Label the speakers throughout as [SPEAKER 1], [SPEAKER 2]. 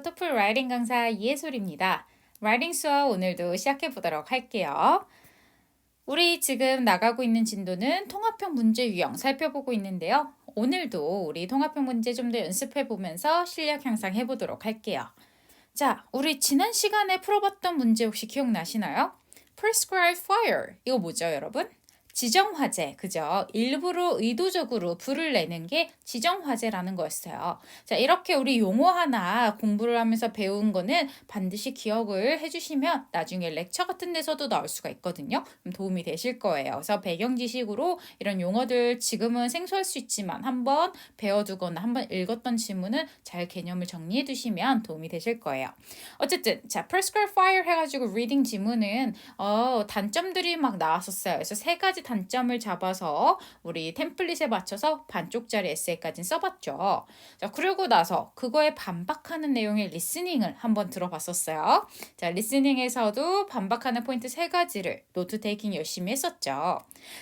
[SPEAKER 1] 토플 라이팅 강사 이해솔입니다. 라이팅 수업 오늘도 시작해 보도록 할게요. 우리 지금 나가고 있는 진도는 통합형 문제 유형 살펴보고 있는데요. 오늘도 우리 통합형 문제 좀 더 연습해 보면서 실력 향상해 보도록 할게요. 자, 우리 지난 시간에 풀어봤던 문제 혹시 기억나시나요? Prescribed fire. 이거 뭐죠, 여러분? 지정화재, 그죠? 일부러 의도적으로 불을 내는 게 지정화재라는 거였어요. 자, 이렇게 우리 용어 하나 공부를 하면서 배운 거는 반드시 기억을 해주시면 나중에 렉처 같은 데서도 나올 수가 있거든요. 그럼 도움이 되실 거예요. 그래서 배경 지식으로 이런 용어들 지금은 생소할 수 있지만 한번 배워두거나 한번 읽었던 지문은 잘 개념을 정리해 두시면 도움이 되실 거예요. 어쨌든 자, prescribed fire 해가지고 리딩 지문은 단점들이 막 나왔었어요. 그래서 세 가지 단점을 잡아서 우리 템플릿에 맞춰서 반쪽짜리 에세이까지 써봤죠. 자, 그러고 나서 그거에 반박하는 내용의 리스닝을 한번 들어봤었어요. 자, 리스닝에서도 반박하는 포인트 세 가지를 노트 테이킹 열심히 했었죠.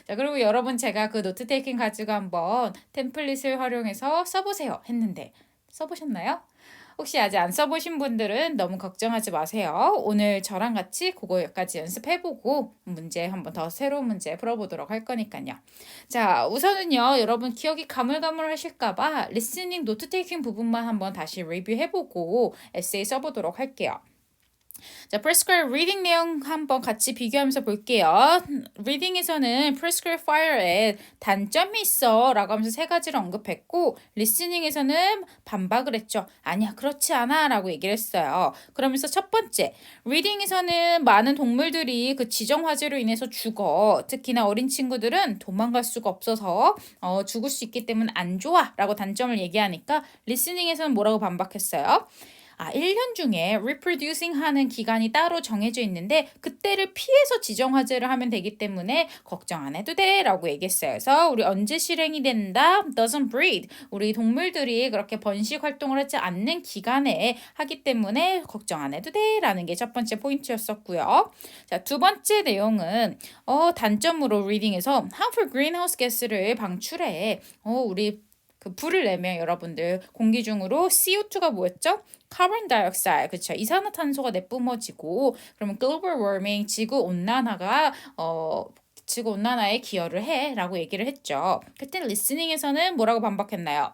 [SPEAKER 1] 자, 그리고 여러분 제가 그 노트 테이킹 가지고 한번 템플릿을 활용해서 써보세요 했는데 써보셨나요? 혹시 아직 안 써보신 분들은 너무 걱정하지 마세요. 오늘 저랑 같이 그거까지 연습해보고 문제 한번 더 새로운 문제 풀어보도록 할 거니까요. 자, 우선은요, 여러분 기억이 가물가물하실까봐 리스닝 노트 테이킹 부분만 한번 다시 리뷰해보고 에세이 써보도록 할게요. 자, prescribed reading 내용 한번 같이 비교하면서 볼게요. reading에서는 prescribed fire에 단점이 있어 라고 하면서 세 가지를 언급했고 listening에서는 반박을 했죠. 아니야, 그렇지 않아 라고 얘기를 했어요. 그러면서 첫 번째, reading에서는 많은 동물들이 그 지정 화재로 인해서 죽어. 특히나 어린 친구들은 도망갈 수가 없어서 죽을 수 있기 때문에 안 좋아 라고 단점을 얘기하니까 listening에서는 뭐라고 반박했어요? 1년 중에 reproducing 하는 기간이 따로 정해져 있는데 그때를 피해서 지정 화재를 하면 되기 때문에 걱정 안 해도 돼 라고 얘기했어요. 그래서 우리 언제 실행이 된다? doesn't breed. 우리 동물들이 그렇게 번식 활동을 하지 않는 기간에 하기 때문에 걱정 안 해도 돼 라는 게 첫 번째 포인트였었고요. 자, 두 번째 내용은 단점으로 reading에서 harmful greenhouse gas를 방출해. 우리 그 불을 내면 여러분들 공기 중으로 CO2가 뭐였죠? 카본 다이옥사이드, 그렇죠. 이산화탄소가 내뿜어지고 그러면 글로벌 워밍, 지구 온난화가 지구 온난화에 기여를 해라고 얘기를 했죠. 그때 리스닝에서는 뭐라고 반박했나요?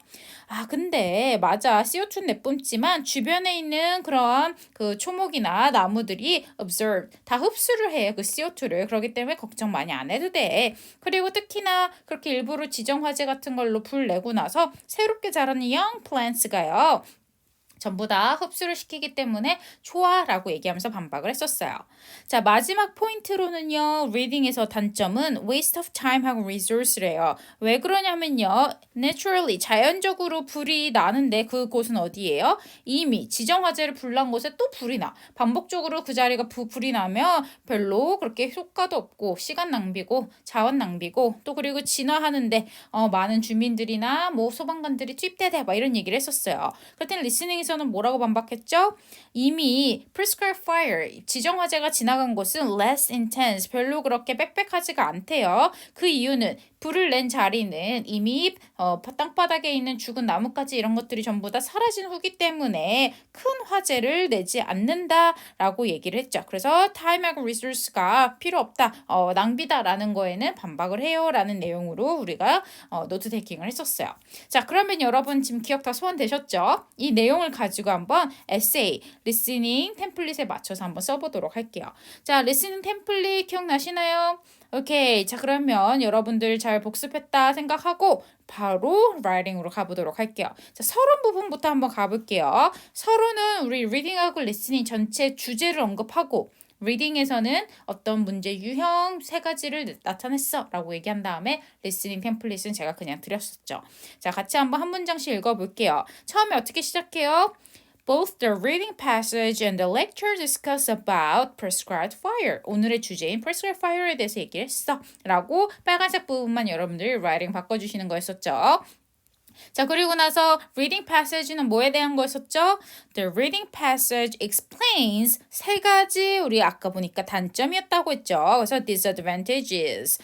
[SPEAKER 1] 근데 맞아. CO2는 내뿜지만 주변에 있는 그런 그 초목이나 나무들이 observe 다 흡수를 해. 그 CO2를. 그렇기 때문에 걱정 많이 안 해도 돼. 그리고 특히나 그렇게 일부러 지정 화재 같은 걸로 불 내고 나서 새롭게 자라는 young plants가요. 전부 다 흡수를 시키기 때문에 좋아라고 얘기하면서 반박을 했었어요. 자, 마지막 포인트로는요. reading에서 단점은 waste of time하고 resource래요. 왜 그러냐면요. naturally, 자연적으로 불이 나는데 그곳은 어디예요? 이미 지정 화재를 불난 곳에 또 불이 나. 반복적으로 그 자리가 불이 나면 별로 그렇게 효과도 없고 시간 낭비고 자원 낭비고 또 그리고 진화하는데 많은 주민들이나 뭐 소방관들이 투입돼야 막 이런 얘기를 했었어요. 그럴 리스닝에서 는 뭐라고 반박했죠? 이미 prescribed fire, 지정 화재가 지나간 곳은 less intense, 별로 그렇게 빽빽하지가 않대요. 그 이유는 불을 낸 자리는 이미 땅바닥에 있는 죽은 나뭇가지 이런 것들이 전부 다 사라진 후기 때문에 큰 화재를 내지 않는다라고 얘기를 했죠. 그래서 time하고 resource가 필요 없다, 낭비다라는 거에는 반박을 해요라는 내용으로 우리가 노트 테이킹을 했었어요. 자, 그러면 여러분 지금 기억 다 소환되셨죠? 이 내용을 가지고 한번 에세이, 리스닝 템플릿에 맞춰서 한번 써보도록 할게요. 자, 리스닝 템플릿 기억나시나요? 오케이. 자, 그러면 여러분들 잘 복습했다 생각하고 바로 라이팅으로 가보도록 할게요. 자, 서론 부분부터 한번 가볼게요. 서론은 우리 리딩하고 리스닝 전체 주제를 언급하고 리딩에서는 어떤 문제 유형 세 가지를 나타냈어 라고 얘기한 다음에 리스닝 템플릿은 제가 그냥 드렸었죠. 자, 같이 한번 한 문장씩 읽어볼게요. 처음에 어떻게 시작해요? Both the reading passage and the lecture discuss about prescribed fire. 오늘의 주제인 prescribed fire에 대해서 얘기를 했어 라고 빨간색 부분만 여러분들이 writing 바꿔주시는 거였었죠. 자, 그리고 나서 reading passage는 뭐에 대한 거였었죠? The reading passage explains 세 가지 우리 아까 보니까 단점이었다고 했죠. 그래서 disadvantages.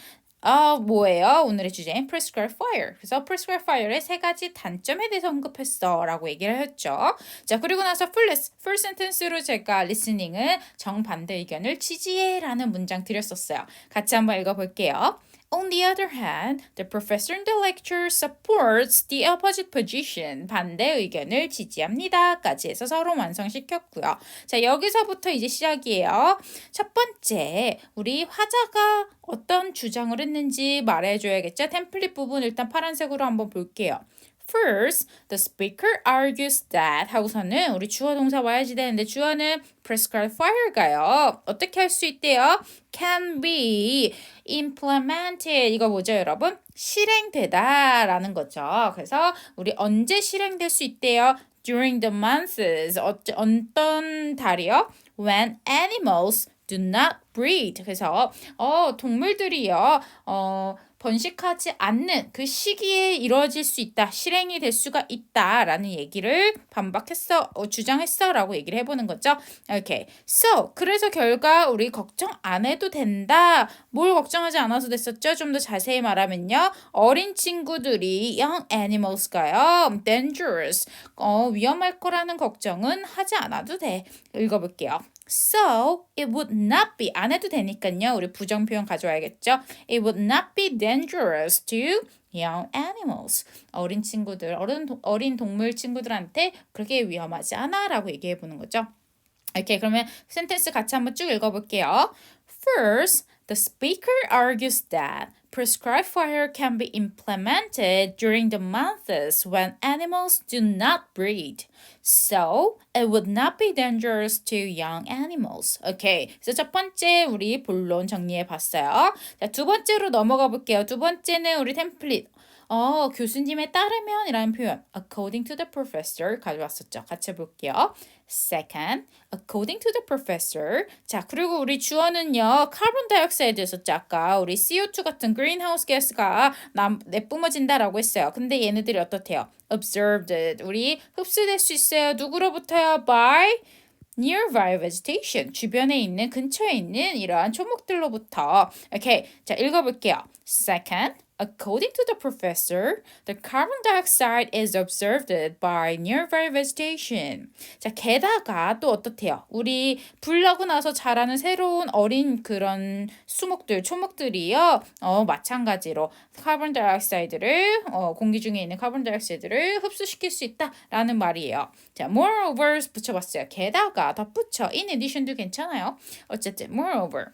[SPEAKER 1] 뭐예요? 오늘의 주제는 prescribed fire. 그래서 prescribed fire의 세 가지 단점에 대해서 언급했어 라고 얘기를 했죠. 자, 그리고 나서 full sentence로 제가 listening은 정반대 의견을 지지해 라는 문장 드렸었어요. 같이 한번 읽어볼게요. On the other hand, the professor in the lecture supports the opposite position. 반대 의견을 지지합니다. 까지 해서 서로 완성시켰고요. 자, 여기서부터 이제 시작이에요. 첫 번째, 우리 화자가 어떤 주장을 했는지 말해줘야겠죠? 템플릿 부분 일단 파란색으로 한번 볼게요. First, the speaker argues that 하고서는 우리 주어 동사 와야지 되는데 주어는 prescribed fire가요. 어떻게 할 수 있대요? Can be implemented. 이거 뭐죠, 여러분? 실행되다 라는 거죠. 그래서 우리 언제 실행될 수 있대요? During the months. 어떤 달이요? When animals do not breed. 그래서 동물들이요. 번식하지 않는 그 시기에 이루어질 수 있다. 실행이 될 수가 있다라는 얘기를 주장했어라고 얘기를 해보는 거죠. 오케이. So, 그래서 결과 우리 걱정 안 해도 된다. 뭘 걱정하지 않아서 됐었죠? 좀 더 자세히 말하면요. 어린 친구들이 young animals가요. dangerous. 위험할 거라는 걱정은 하지 않아도 돼. 읽어볼게요. So, it would not be, 안 해도 되니까요. 우리 부정표현 가져와야겠죠. It would not be dangerous to young animals. 어린 친구들, 어린 동물 친구들한테 그렇게 위험하지 않아 라고 얘기해 보는 거죠. 오케이, 그러면 센텐스 같이 한번 쭉 읽어볼게요. First, the speaker argues that prescribed fire can be implemented during the months when animals do not breed. So, it would not be dangerous to young animals. 오케이. 그래서 첫 번째 우리 본론 정리해 봤어요. 자, 두 번째로 넘어가 볼게요. 두 번째는 우리 템플릿. 교수님에 따르면 이라는 표현 according to the professor 가져왔었죠. 같이 해볼게요. Second, according to the professor. 자, 그리고 우리 주어는요. 카본 다이옥사이드였었죠. 아까 우리 CO2 같은 그린하우스 가스가 내뿜어진다라고 했어요. 근데 얘네들이 어떻대요? Observed. 우리 흡수될 수 있어요. 누구로부터요? By nearby vegetation. 주변에 있는 근처에 있는 이러한 초목들로부터. 오케이. 자, 읽어볼게요. Second, according to the professor, the carbon dioxide is observed by nearby vegetation. 자, 게다가 또 어떻대요? 우리 불나고 나서 자라는 새로운 어린 그런 수목들, 초목들이요. 마찬가지로 카본 다이옥사이드를 공기 중에 있는 카본 다이옥사이드를 흡수시킬 수 있다라는 말이에요. 자, moreover 붙여봤어요. 게다가 덧붙여 in addition도 괜찮아요. 어쨌든 moreover.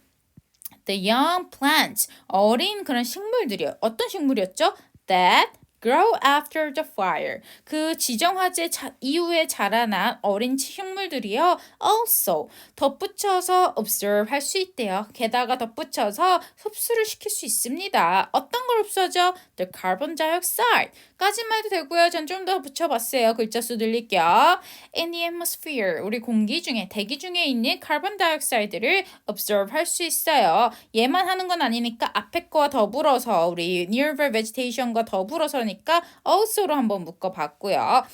[SPEAKER 1] The young plants, 어린 그런 식물들이요. 어떤 식물이었죠? That grow after the fire. 그 지정화재 이후에 자라난 어린 식물들이요. Also, 덧붙여서 observe 할 수 있대요. 게다가 덧붙여서 흡수를 시킬 수 있습니다. 어떤 걸 흡수하죠? The carbon dioxide. 까지만 해도 되고요. 전 좀 더 붙여봤어요. 글자 수 늘릴게요. In the atmosphere, 우리 공기 중에, 대기 중에 있는 카본 다이옥사이드를 observe 할 수 있어요. 얘만 하는 건 아니니까 앞에 거와 더불어서 우리 nearby vegetation과 더불어서니까 also로 한번 묶어봤고요.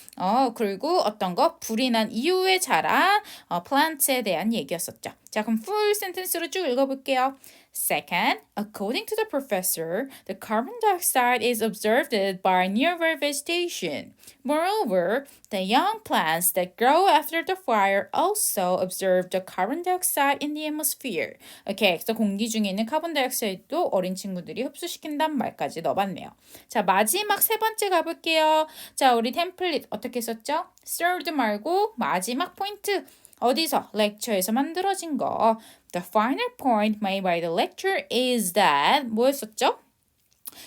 [SPEAKER 1] 그리고 어떤 거? 불이 난 이후에 자란 plant에 대한 얘기였었죠. 자, 그럼 full sentence로 쭉 읽어볼게요. Second, according to the professor, the carbon dioxide is observed by nearby vegetation. Moreover, the young plants that grow after the fire also observe the carbon dioxide in the atmosphere. 오케이, 그래서 공기 중에 있는 카본 다이옥사이드도 어린 친구들이 흡수시킨다는 말까지 넣어봤네요. 자, 마지막 세 번째 가볼게요. 자, 우리 템플릿 어떻게 썼죠? third 말고 마지막 포인트. 어디서? lecture에서 만들어진 거. The final point made by the lecture is that 뭐였었죠?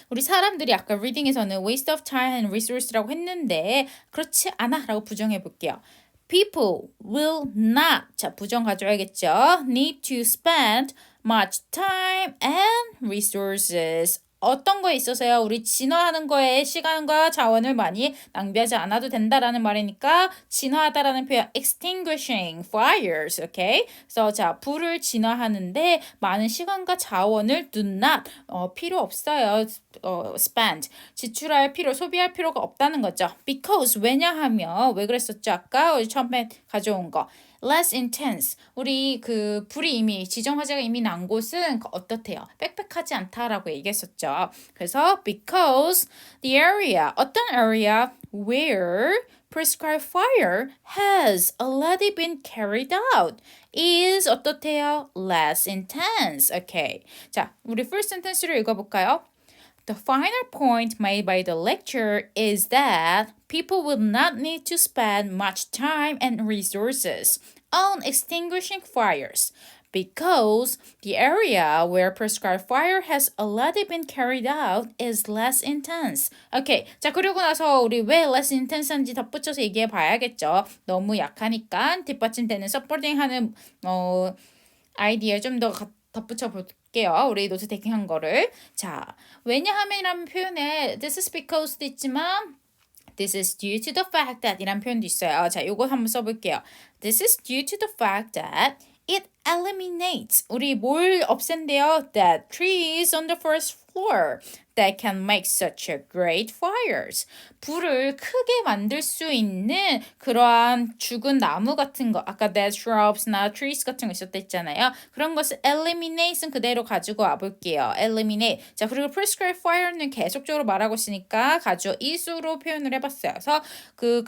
[SPEAKER 1] 우리 사람들이 아까 reading에서는 waste of time and resource라고 했는데 그렇지 않아 라고 부정해 볼게요. People will not, 자 부정 가져야겠죠. Need to spend much time and resources 어떤 거에 있어서요? 우리 진화하는 거에 시간과 자원을 많이 낭비하지 않아도 된다라는 말이니까 진화하다라는 표현 extinguishing fires, okay? 그래서 자, 불을 진화하는데 많은 시간과 자원을 do not 필요 없어요. spend 지출할 필요, 소비할 필요가 없다는 거죠. Because 왜냐하면 왜 그랬었죠? 아까 우리 처음에 가져온 거. less intense. 우리 그 불이 이미 지정 화재가 이미 난 곳은 어떻대요? 빽빽하지 않다라고 얘기했었죠. 그래서 because the area 어떤 area where prescribed fire has already been carried out is 어떻대요? less intense. Okay. 자, 우리 full sentence로 읽어볼까요? The final point made by the lecture is that people will not need to spend much time and resources on extinguishing fires because the area where prescribed fire has already been carried out is less intense. 오케이. 자, 그리고 나서 우리 왜 less intense인지 덧붙여서 얘기해 봐야겠죠. 너무 약하니까 뒷받침되는 supporting하는 아이디어 좀 더 덧붙여 볼게요. 우리 노트 테이킹한 거를. 자, 왜냐하면이라는 표현에 this is because도 있지만 this is due to the fact that 이란 표현도 있어요. 자, 요거 한번 써볼게요. This is due to the fact that it eliminates. 우리 뭘 없앤대요? That trees on the first floor that can make such a great fires. 불을 크게 만들 수 있는 그러한 죽은 나무 같은 거, 아까 dead shrubs나 trees 같은 거 있었다 했잖아요. 그런 것을 eliminate은 그대로 가지고 와볼게요. eliminate. 자, 그리고 prescribed fire는 계속적으로 말하고 있으니까 가주어 is로 표현을 해봤어요. 그래서 그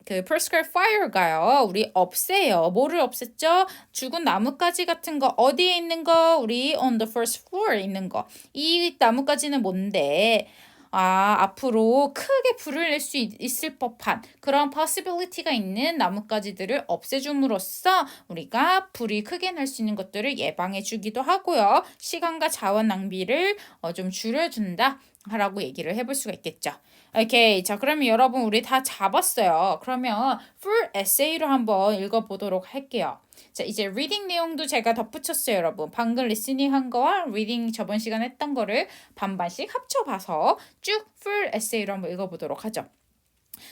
[SPEAKER 1] prescribed fire가요. 우리 없애요. 뭐를 없앴죠? 죽은 나뭇가지 같은 거 어디에 있는 거? 우리 on the first floor에 있는 거. 이 나뭇가지는 뭔데? 앞으로 크게 불을 낼 수 있을 법한 그런 possibility가 있는 나뭇가지들을 없애줌으로써 우리가 불이 크게 날 수 있는 것들을 예방해 주기도 하고요. 시간과 자원 낭비를 좀 줄여준다 라고 얘기를 해볼 수가 있겠죠. 오케이. 자, 그러면 여러분 우리 다 잡았어요. 그러면 full essay로 한번 읽어보도록 할게요. 자, 이제 리딩 내용도 제가 덧붙였어요, 여러분. 방금 리스닝 한 거와 리딩 저번 시간에 했던 거를 반반씩 합쳐봐서 쭉 full essay로 한번 읽어보도록 하죠.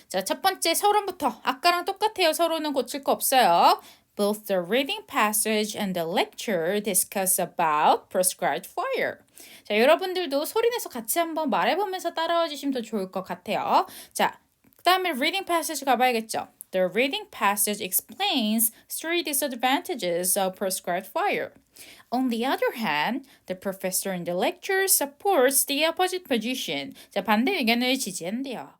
[SPEAKER 1] 자, 첫 번째 서론부터 아까랑 똑같아요. 서론은 고칠 거 없어요. Both the reading passage and the lecture discuss about prescribed fire. 자, 여러분들도 소리내서 같이 한번 말해보면서 따라와 주시면 더 좋을 것 같아요. 자, 그 다음에 reading passage 가봐야겠죠. The reading passage explains three disadvantages of prescribed fire. On the other hand, the professor in the lecture supports the opposite position. 자, 반대 의견을 지지한대요.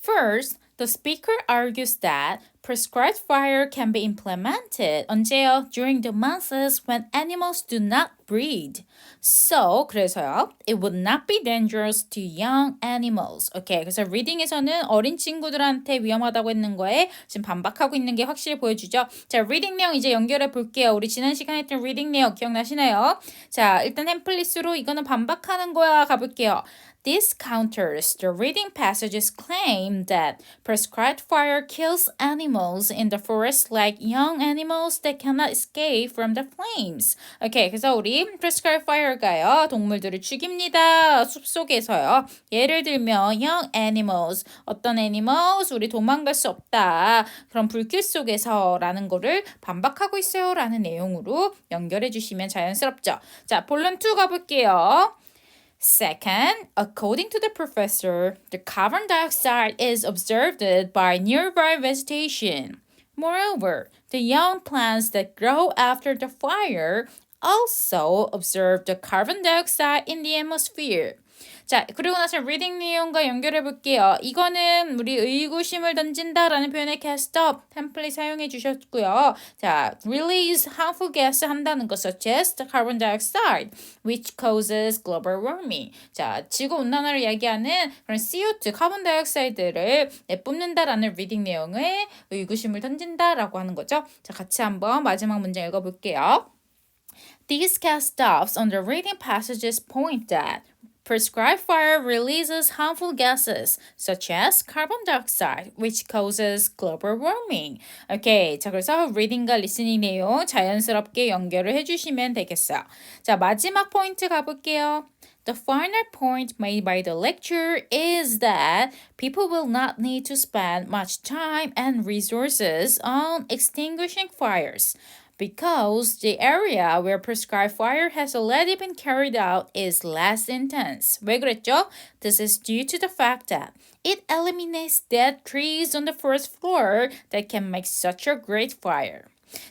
[SPEAKER 1] First, the speaker argues that prescribed fire can be implemented 언제요? During the months when animals do not breed. So, 그래서요. It would not be dangerous to young animals. 오케이. 그래서 리딩에서는 어린 친구들한테 위험하다고 했는 거에 지금 반박하고 있는 게 확실히 보여주죠. 자, 리딩 내용 이제 연결해 볼게요. 우리 지난 시간에 했던 리딩 내용 기억나시나요? 자, 일단 햄플릿으로 이거는 반박하는 거야 가볼게요. This counters the reading passage's claim that prescribed fire kills animals in the forest like young animals that cannot escape from the flames. 오케이, 그래서 우리 prescribed fire가요. 동물들을 죽입니다. 숲속에서요. 예를 들면 young animals, 어떤 animals? 우리 도망갈 수 없다. 그런 불길 속에서라는 거를 반박하고 있어요. 라는 내용으로 연결해 주시면 자연스럽죠. 자, 본론 2 가볼게요. Second, according to the professor, the carbon dioxide is observed by nearby vegetation. Moreover, the young plants that grow after the fire also observe the carbon dioxide in the atmosphere. 자, 그리고 나서 리딩 내용과 연결해 볼게요. 이거는 우리 의구심을 던진다라는 표현의 cast up 템플릿 사용해 주셨고요. 자, release harmful gas 한다는 것 such as the carbon dioxide which causes global warming. 자, 지구 온난화를 이야기하는 그런 CO2 카본 다이옥사이드를 내뿜는다라는 리딩 내용에 의구심을 던진다라고 하는 거죠. 자, 같이 한번 마지막 문장 읽어 볼게요. These cast offs on the reading passages point that Prescribed fire releases harmful gases such as carbon dioxide, which causes global warming. 오케이. 자, 그래서 reading과 listening 내용 자연스럽게 연결을 해주시면 되겠어요. 자, 마지막 포인트 가볼게요. The final point made by the lecture is that people will not need to spend much time and resources on extinguishing fires. Because the area where prescribed fire has already been carried out is less intense. 왜 그랬죠? This is due to the fact that it eliminates dead trees on the first floor that can make such a great fire.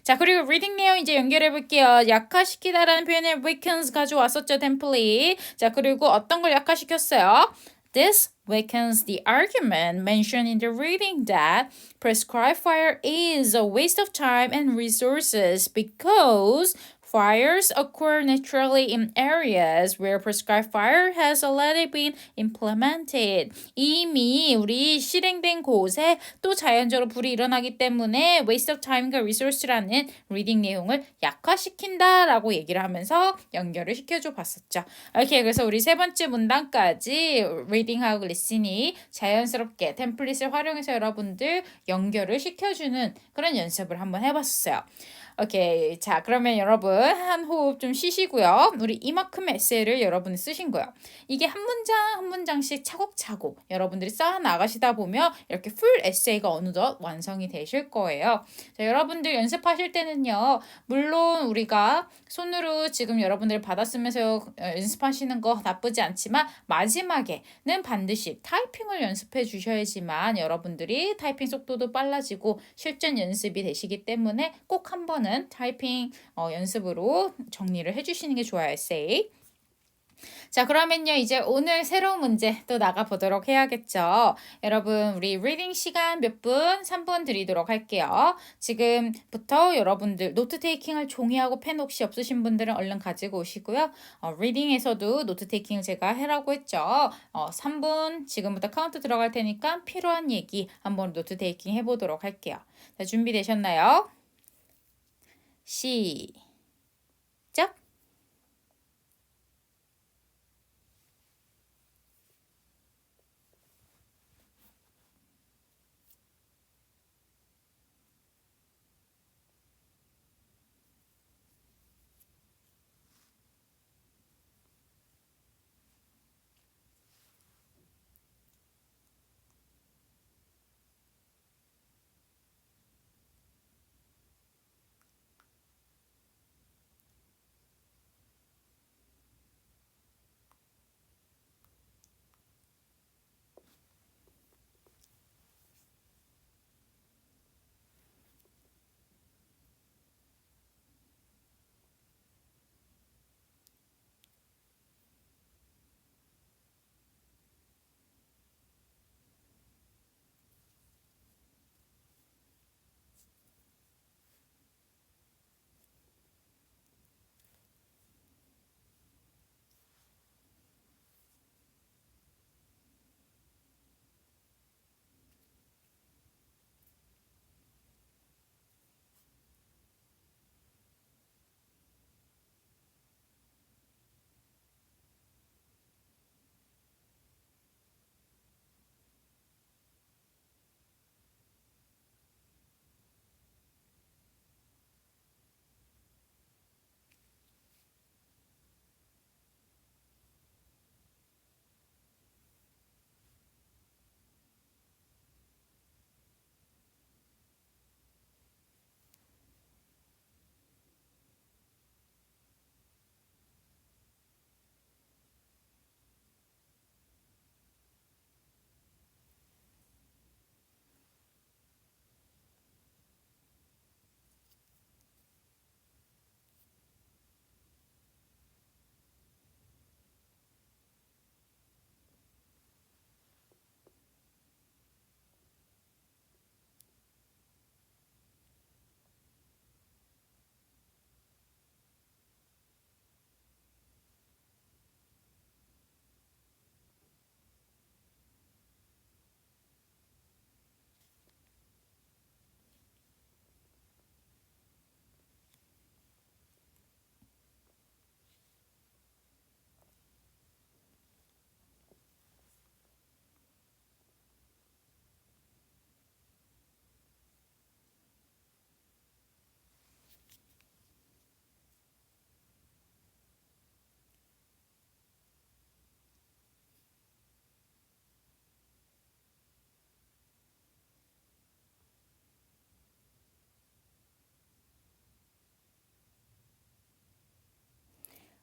[SPEAKER 1] 자, 그리고 리딩 내용 이제 연결해 볼게요. 약화시키다라는 표현을 weakens 가져왔었죠, 템플릿. 자, 그리고 어떤 걸 약화시켰어요? This weakens the argument mentioned in the reading that prescribed fire is a waste of time and resources because fires occur naturally in areas where prescribed fire has already been implemented. 이미 우리 실행된 곳에 또 자연적으로 불이 일어나기 때문에 waste of time과 resource라는 리딩 내용을 약화시킨다라고 얘기를 하면서 연결을 시켜줘 봤었죠. 오케이, 그래서 우리 세 번째 문단까지 리딩하고 리스닝이 자연스럽게 템플릿을 활용해서 여러분들 연결을 시켜주는 그런 연습을 한번 해봤어요. 오케이. 자, 그러면 여러분 한 호흡 좀 쉬시고요. 우리 이만큼의 에세이를 여러분이 쓰신 거예요. 이게 한 문장 한 문장씩 차곡차곡 여러분들이 쌓아 나가시다 보면 이렇게 풀 에세이가 어느덧 완성이 되실 거예요. 자, 여러분들 연습하실 때는요. 물론 우리가 손으로 지금 여러분들 받았으면서 연습하시는 거 나쁘지 않지만 마지막에는 반드시 타이핑을 연습해 주셔야지만 여러분들이 타이핑 속도도 빨라지고 실전 연습이 되시기 때문에 꼭 한 번은 타이핑 연습으로 정리를 해주시는 게 좋아요, 에세이. 자, 그러면요, 이제 오늘 새로운 문제 또 나가보도록 해야겠죠. 여러분, 우리 리딩 시간 몇 분? 3분 드리도록 할게요. 지금부터 여러분들 노트 테이킹할 종이하고 펜 혹시 없으신 분들은 얼른 가지고 오시고요. 리딩에서도 노트 테이킹을 제가 해라고 했죠. 3분 지금부터 카운트 들어갈 테니까 필요한 얘기 한번 노트 테이킹 해보도록 할게요. 자, 준비되셨나요? 시작!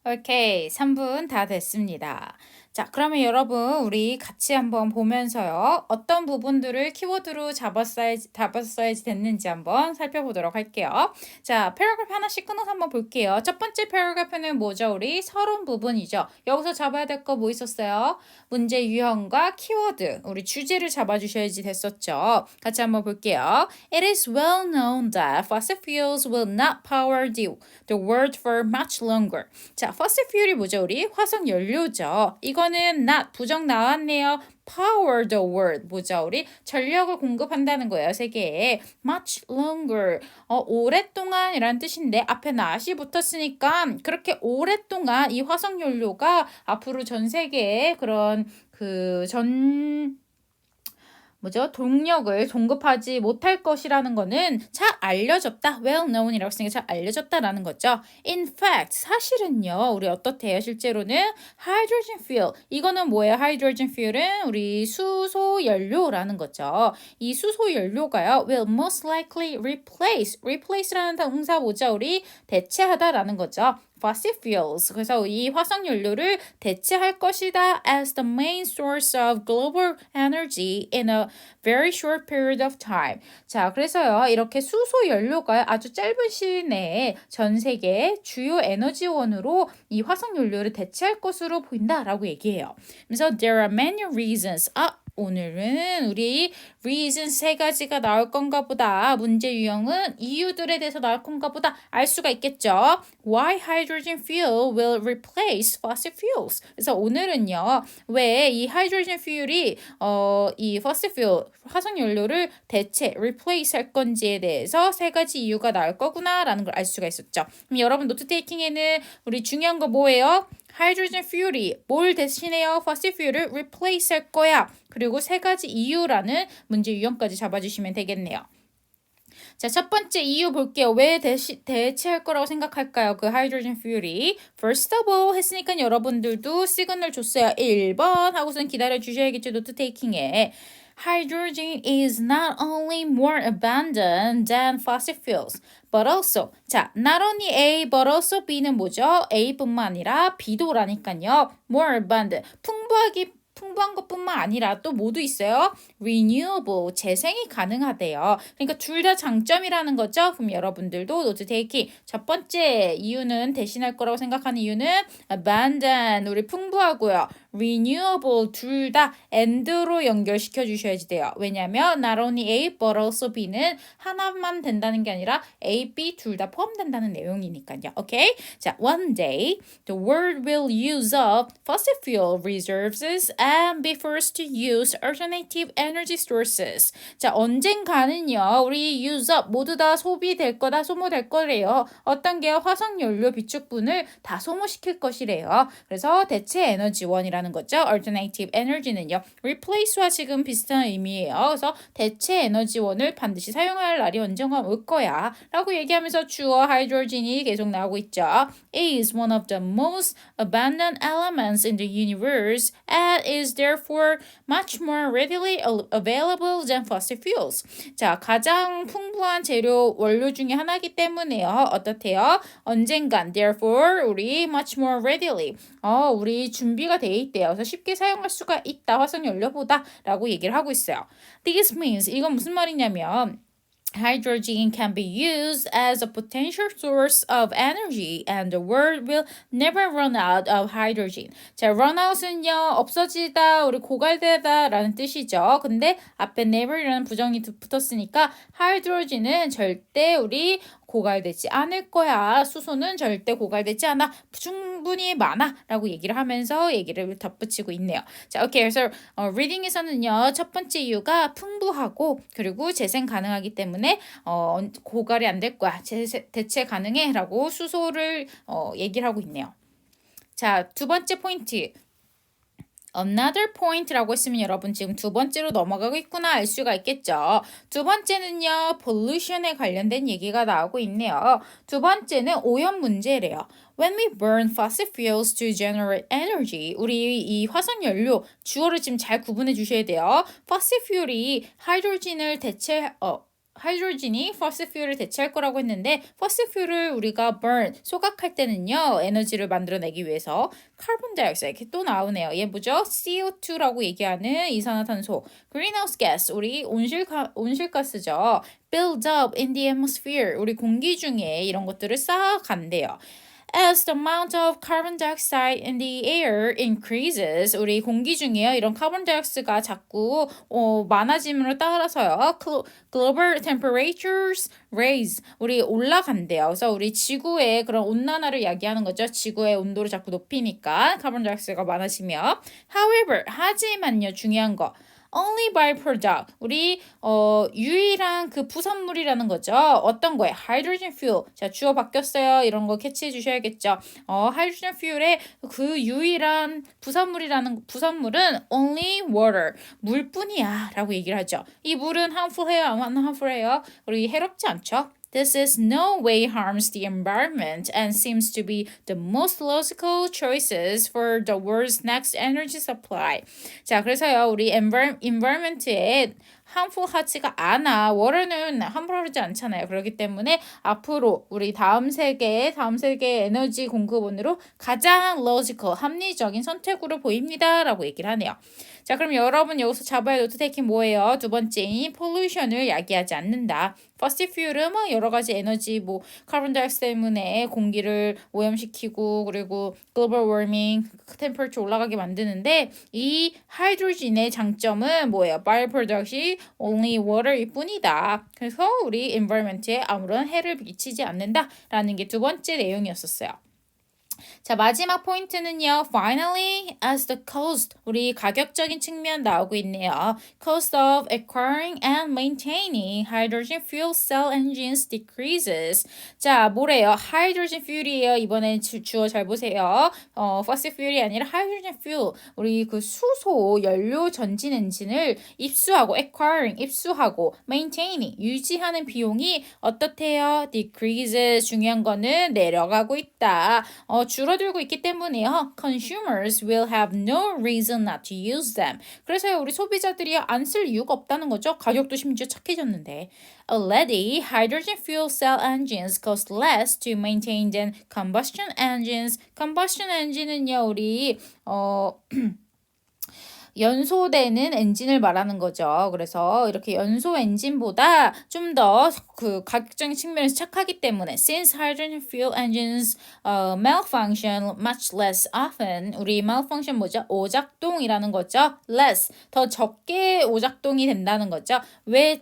[SPEAKER 1] 오케이, 3분 다 됐습니다. 자, 그러면 여러분, 우리 같이 한번 보면서요. 어떤 부분들을 키워드로 잡았어야지 됐는지 한번 살펴보도록 할게요. 자, 패러그래프 하나씩 끊어서 한번 볼게요. 첫 번째 패러그래프는 뭐죠? 우리 서론 부분이죠. 여기서 잡아야 될 거 뭐 있었어요? 문제 유형과 키워드, 우리 주제를 잡아주셔야지 됐었죠. 같이 한번 볼게요. It is well known that fossil fuels will not power the world for much longer. 자, fossil fuel이 뭐죠? 우리 화석 연료죠. 이거는 not 부정 나왔네요. power the world 뭐죠? 우리 전력을 공급한다는 거예요. 세계에 much longer 오랫동안이라는 뜻인데 앞에 not이 붙었으니까 그렇게 오랫동안 이 화석 연료가 앞으로 전 세계에 그런 뭐죠? 동력을 공급하지 못할 것이라는 거는 잘 알려졌다. well known이라고 쓰니까 잘 알려졌다라는 거죠. In fact, 사실은요. 우리 어떻대요? 실제로는 hydrogen fuel. 이거는 뭐예요? hydrogen fuel은 우리 수소 연료라는 거죠. 이 수소 연료가요. will most likely replace라는 동사 뭐죠? 우리 대체하다라는 거죠. fossil fuels. 그래서 이 화석 연료를 대체할 것이다 as the main source of global energy in a very short period of time. 자, 그래서요. 이렇게 수소 연료가 아주 짧은 시일 내에 전 세계 주요 에너지원으로 이 화석 연료를 대체할 것으로 보인다라고 얘기해요. 그래서 there are many reasons. 오늘은 우리 reason 세 가지가 나올 건가 보다. 문제 유형은 이유들에 대해서 나올 건가 보다 알 수가 있겠죠. Why hydrogen fuel will replace fossil fuels. 그래서 오늘은요. 왜 이 hydrogen fuel이 이 fossil fuel 화석 연료를 replace 할 건지에 대해서 세 가지 이유가 나올 거구나라는 걸 알 수가 있었죠. 그럼 여러분 노트 테이킹에는 우리 중요한 거 뭐예요? 하이드로젠 퓨얼이 뭘 대신해요? fossil fuel을 replace 할 거야. 그리고 세 가지 이유라는 문제 유형까지 잡아주시면 되겠네요. 자, 첫 번째 이유 볼게요. 왜 대체할 거라고 생각할까요? 그 하이드로젠 퓨얼이. First of all 했으니까 여러분들도 시그널 줬어요. 1번 하고선 기다려 주셔야겠죠. 노트 테이킹에. Hydrogen is not only more abundant than fossil fuels, but also 자, not only A but also B는 뭐죠? A뿐만 아니라 B도라니까요. more abundant 풍부한 것뿐만 아니라 또 뭐도 있어요? renewable, 재생이 가능하대요. 그러니까 둘 다 장점이라는 거죠. 그럼 여러분들도 노트 테이킹. 첫 번째 이유는 대신할 거라고 생각하는 이유는 abundant, 우리 풍부하고요. renewable 둘 다 and로 연결시켜 주셔야지 돼요. 왜냐하면 not only A but also B는 하나만 된다는 게 아니라 A, B 둘 다 포함된다는 내용이니까요. 오케이? 자, one day the world will use up fossil fuel reserves and be forced to use alternative energy sources. 자, 언젠가는요. 우리 use up 모두 다 소비될 거다, 소모될 거래요. 어떤 게요? 화석 연료 비축분을 다 소모시킬 것이래요. 그래서 대체 에너지원이라는 거죠. alternative energy는요. replace와 지금 비슷한 의미예요. 그래서 대체 에너지원을 반드시 사용할 날이 언젠가 올 거야. 라고 얘기하면서 주어 하이드로젠이 계속 나오고 있죠. is one of the most abundant elements in the universe and is therefore much more readily available than fossil fuels. 자, 가장 풍부한 재료 원료 중에 하나이기 때문에요. 어떻대요? 언젠간 therefore 우리 much more readily 우리 준비가 돼 있대요. 그래서 쉽게 사용할 수가 있다. 화석 연료보다 라고 얘기를 하고 있어요. This means 이건 무슨 말이냐면 hydrogen can be used as a potential source of energy and the world will never run out of hydrogen. 자, run out은요, 없어지다, 우리 고갈되다 라는 뜻이죠. 근데 앞에 never이라는 부정이 붙었으니까 hydrogen은 절대 우리 고갈되지 않을 거야. 수소는 절대 고갈되지 않아. 충분히 많아. 라고 얘기를 하면서 얘기를 덧붙이고 있네요. 자, 오케이. 그래서 리딩에서는요. 첫 번째 이유가 풍부하고 그리고 재생 가능하기 때문에 고갈이 안 될 거야. 대체 가능해. 라고 수소를 얘기를 하고 있네요. 자, 두 번째 포인트. Another point라고 했으면 여러분 지금 두 번째로 넘어가고 있구나 알 수가 있겠죠. 두 번째는요. pollution에 관련된 얘기가 나오고 있네요. 두 번째는 오염 문제래요. When we burn fossil fuels to generate energy, 우리 이 화석 연료 주어를 지금 잘 구분해 주셔야 돼요. fossil fuel이 하이드로진을 하이드로진이 fossil fuel을 대체할 거라고 했는데 fossil fuel을 우리가 burn, 소각할 때는요. 에너지를 만들어내기 위해서 카본 다이옥사이드 또 나오네요. 얘 뭐죠? CO2라고 얘기하는 이산화탄소. greenhouse gas, 우리 온실가스죠. build up in the atmosphere, 우리 공기 중에 이런 것들을 쌓아간대요. As the amount of carbon dioxide in the air increases, 우리 공기 중에요. 이런 카본 다이옥사이드가 자꾸 많아짐으로 따라서요. Global temperatures raise, 우리 올라간대요. 그래서 우리 지구의 그런 온난화를 야기하는 거죠. 지구의 온도를 자꾸 높이니까 카본 다이옥사이드가 많아지며. However, 하지만요. 중요한 거. Only byproduct. 우리 유일한 그 부산물이라는 거죠. 어떤 거예요? hydrogen fuel. 자, 주어 바뀌었어요. 이런 거 캐치해 주셔야겠죠. hydrogen fuel의 그 유일한 부산물은 only water. 물뿐이야라고 얘기를 하죠. 이 물은 harmful해요? 안 harmful해요? 우리 해롭지 않죠? This is no way harms the environment and seems to be the most logical choices for the world's next energy supply. 자, 그래서요, 우리 environment에 harmful 하지가 않아. water는 harmful 하지 않잖아요. 그렇기 때문에 앞으로 우리 다음 세계 에너지 공급원으로 가장 logical, 합리적인 선택으로 보입니다. 라고 얘기를 하네요. 자, 그럼 여러분 여기서 잡아야 노트 테이킹 뭐예요? 두 번째인 pollution을 야기하지 않는다. fossil fuel은 뭐 여러 가지 에너지, 뭐 카본 다이옥사이드 때문에 공기를 오염시키고 그리고 global warming, 템퍼처 올라가게 만드는데 이 하이드로진의 장점은 뭐예요? byproduct이 only water일 뿐이다. 그래서 우리 environment에 아무런 해를 미치지 않는다라는 게 두 번째 내용이었었어요. 자, 마지막 포인트는요. Finally, as the cost, 우리 가격적인 측면 나오고 있네요. Cost of acquiring and maintaining hydrogen fuel cell engines decreases. 자, 뭐래요? hydrogen fuel이에요. 이번엔 주어 잘 보세요. fossil fuel이 아니라 hydrogen fuel. 우리 그 수소 연료 전진 엔진을 입수하고 acquiring, 입수하고 maintaining, 유지하는 비용이 어떻대요? decreases. 중요한 거는 내려가고 있다. 줄어들고 있기 때문에요. Consumers will have no reason not to use them. 그래서요, 우리 소비자들이 안 쓸 이유가 없다는 거죠. 가격도 심지어 착해졌는데. Already, hydrogen fuel cell engines cost less to maintain than combustion engines. Combustion engine은요, 우리 연소되는 엔진을 말하는 거죠. 그래서 이렇게 연소 엔진보다 좀 더 그 가격적인 측면에서 착하기 때문에 since hydrogen fuel engines malfunction much less often, 우리 malfunction 뭐죠? 오작동이라는 거죠. less, 더 적게 오작동이 된다는 거죠. 왜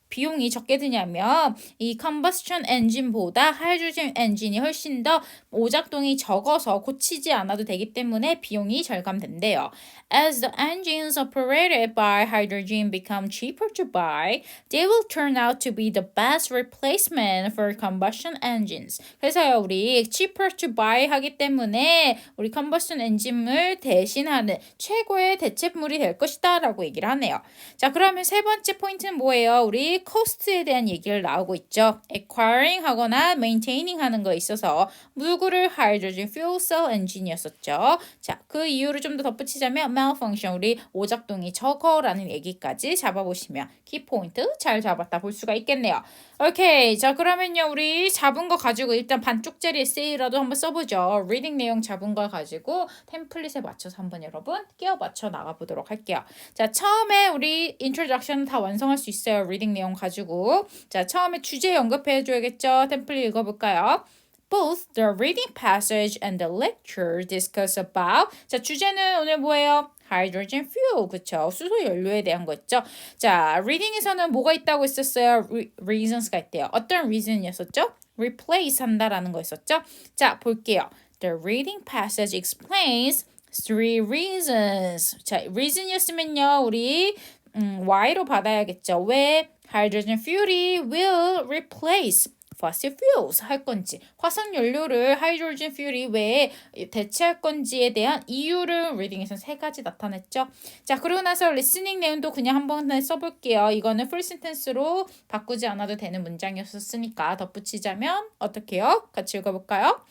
[SPEAKER 1] 비용이 적게 드냐면 이 combustion engine보다 하이드로젠 엔진이 훨씬 더 오작동이 적어서 고치지 않아도 되기 때문에 비용이 절감된대요. As the engines operated by hydrogen become cheaper to buy, they will turn out to be the best replacement for combustion engines. 그래서요, 우리 cheaper to buy 하기 때문에 우리 combustion engine을 대신하는 최고의 대체물이 될 것이다 라고 얘기를 하네요. 자, 그러면 세 번째 포인트는 뭐예요? 우리 cost에 대한 얘기를 나오고 있죠. acquiring 하거나 maintaining 하는 거에 있어서 누구를 hydrogen fuel cell engine이었었죠. 자, 그 이유를 좀 더 덧붙이자면 malfunction, 우리 오작동이 적어라는 얘기까지 잡아보시면 키포인트 잘 잡았다 볼 수가 있겠네요. 오케이, 자 그러면요, 우리 잡은 거 가지고 일단 반쪽짜리 에세이라도 한번 써보죠. 리딩 내용 잡은 거 가지고 템플릿에 맞춰서 한번 여러분 끼워 맞춰 나가보도록 할게요. 자, 처음에 우리 인트로덕션 다 완성할 수 있어요. 리딩 내용 가지고. 자, 처음에 주제 언급해 줘야겠죠. 템플릿 읽어볼까요? Both the reading passage and the lecture discuss about. 자, 주제는 오늘 뭐예요? hydrogen fuel, 그쵸? 수소 연료에 대한 거 있죠? 자, reading에서는 뭐가 있다고 했었어요? reasons가 있대요. 어떤 reason이었었죠? replace 한다라는 거 있었죠? 자, 볼게요. The reading passage explains three reasons. 자, reason이었으면요, 우리 why로 받아야겠죠? 왜 hydrogen fuel이 will replace fossil fuels 할 건지, 화석 연료를 하이드로젠 fuel이 왜 대체할 건지에 대한 이유를 리딩에서 세 가지 나타냈죠. 자, 그러고 나서 리스닝 내용도 그냥 한번 써볼게요. 이거는 풀 센텐스로 바꾸지 않아도 되는 문장이었으니까 덧붙이자면 어떻게 해요? 같이 읽어볼까요?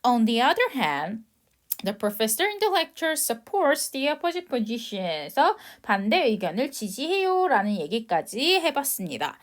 [SPEAKER 1] On the other hand, The professor in the lecture supports the opposite position에서 반대 의견을 지지해요 라는 얘기까지 해봤습니다.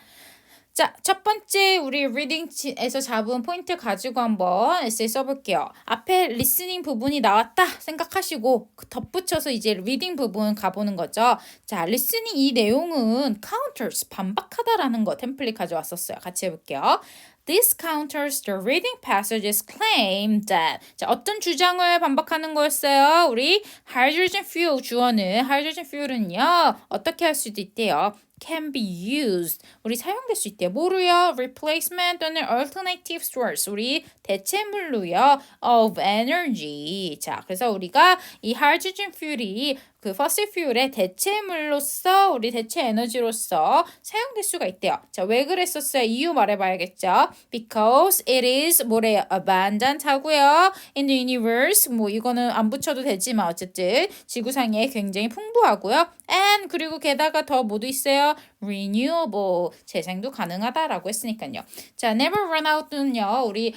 [SPEAKER 1] 자, 첫 번째 우리 리딩에서 잡은 포인트 가지고 한번 에세이 써볼게요. 앞에 리스닝 부분이 나왔다 생각하시고 덧붙여서 이제 리딩 부분 가보는 거죠. 자, 리스닝 이 내용은 counters, 반박하다라는 거 템플릿 가져왔었어요. 같이 해볼게요. This counters the reading passage's claim that 자, 어떤 주장을 반박하는 거였어요? 우리 hydrogen fuel 주어는 hydrogen fuel은요 어떻게 할 수도 있대요. can be used. 우리 사용될 수 있대요. 뭐로요? replacement 또는 alternative source. 우리 대체물로요. of energy. 자, 그래서 우리가 이 hydrogen fuel이 그 fossil fuel의 대체물로서 우리 대체 에너지로서 사용될 수가 있대요. 자, 왜 그랬었어요? 이유 말해봐야겠죠. Because it is 뭐래요? abundant 하고요. In the universe 뭐 이거는 안 붙여도 되지만 어쨌든 지구상에 굉장히 풍부하고요. And 그리고 게다가 더 뭐도 있어요? renewable 재생도 가능하다라고 했으니까요. 자, never run out는요. 우리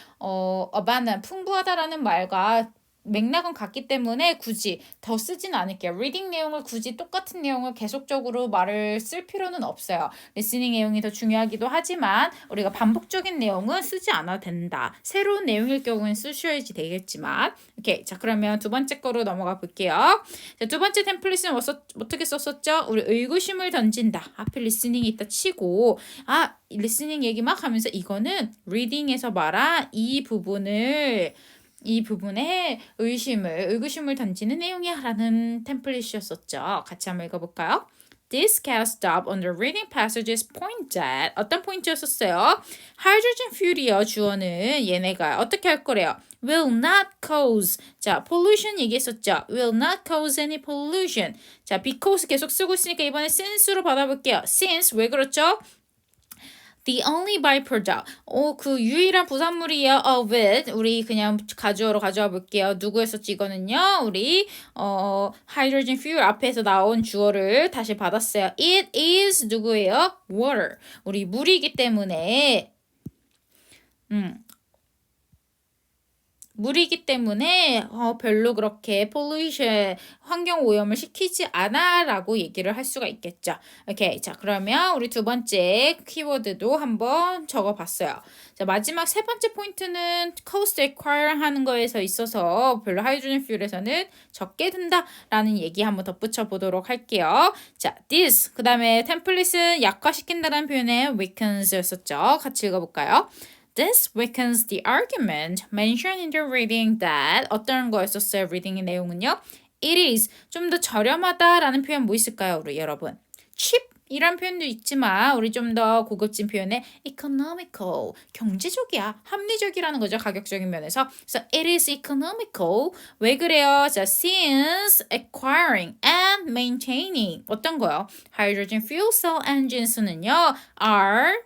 [SPEAKER 1] abundant 풍부하다라는 말과 맥락은 같기 때문에 굳이 더 쓰진 않을게요. 리딩 내용을 굳이 똑같은 내용을 계속적으로 말을 쓸 필요는 없어요. 리스닝 내용이 더 중요하기도 하지만 우리가 반복적인 내용은 쓰지 않아도 된다. 새로운 내용일 경우엔 쓰셔야지 되겠지만 오케이. 자, 그러면 두 번째 거로 넘어가 볼게요. 자, 두 번째 템플릿은 어떻게 썼었죠? 우리 의구심을 던진다. 앞에 리스닝이 있다 치고 리스닝 얘기 막 하면서 이거는 리딩에서 말한 이 부분에 의구심을 던지는 내용이야 라는 템플릿이었었죠. 같이 한번 읽어볼까요? This can't stop on the reading passages point that 어떤 포인트였었어요? hydrogen fuel이요. 주어는 얘네가 어떻게 할 거래요? will not cause 자 pollution 얘기했었죠. will not cause any pollution 자 because 계속 쓰고 있으니까 이번에 since로 받아볼게요. since 왜 그렇죠? The only byproduct. 그 유일한 부산물이에요. of it. 우리 그냥 가주어로 가져와 볼게요. 누구였었지 이거는요. 우리 hydrogen fuel 앞에서 나온 주어를 다시 받았어요. It is 누구예요? water. 우리 물이기 때문에 물이기 때문에 별로 그렇게 pollution 환경 오염을 시키지 않아라고 얘기를 할 수가 있겠죠. 오케이. 자, 그러면 우리 두 번째 키워드도 한번 적어봤어요. 자, 마지막 세 번째 포인트는 cost acquire 하는 거에서 있어서 별로 하이드로젠 퓨얼에서는 적게 든다라는 얘기 한번 덧붙여 보도록 할게요. 자, this 그 다음에 템플릿은 약화시킨다라는 표현의 weakens였었죠. 같이 읽어볼까요? This weakens the argument mentioned in the reading that 어떤 거였었어요? reading의 내용은요. It is 좀 더 저렴하다라는 표현 뭐 있을까요? 우리 여러분. cheap 이란 표현도 있지만 우리 좀 더 고급진 표현에 economical 경제적이야 합리적이라는 거죠. 가격적인 면에서. 그래서 it is economical 왜 그래요? 자, since acquiring and maintaining 어떤 거요? hydrogen fuel cell engines는요 are